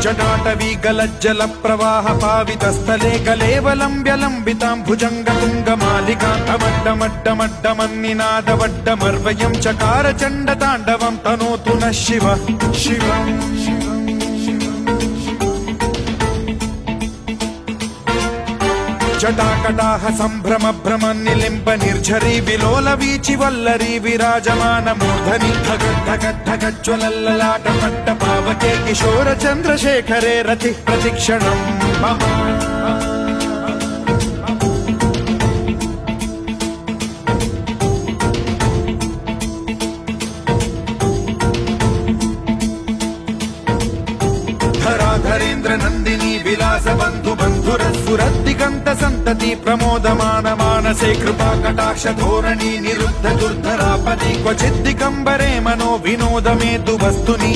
जटाटवी गलज्जल प्रवाह पावितस्थले कलेवलम्ब्य लम्बितां भुजङ्गतुङ्गमालिकान्तमड्डमड्डमड्डमन्निनादवड्डमर्वयं चकार चण्डताण्डवं तनोतु नः शिव शिवम् जटाकटाह सम्भ्रम भ्रम निलिम्ब निर्झरी विलोल वीचि वल्लरी विराजमान मूर्धनि धगद्धगद्धगज्ज्वलल्ललाट पट्ट पावके किशोर चन्द्रशेखरे रतिः प्रतिक्षणम् मम धराधरेन्द्र नन्दिनी विलास बन्धु बन्धुरस्फुरद्दिगन्त सन्तति प्रमोदमान मानसे कृपा कटाक्ष धोरणी निरुद्ध दुर्धरापदि क्वचिद्दिगम्बरे मनो विनोद मेतु वस्तुनि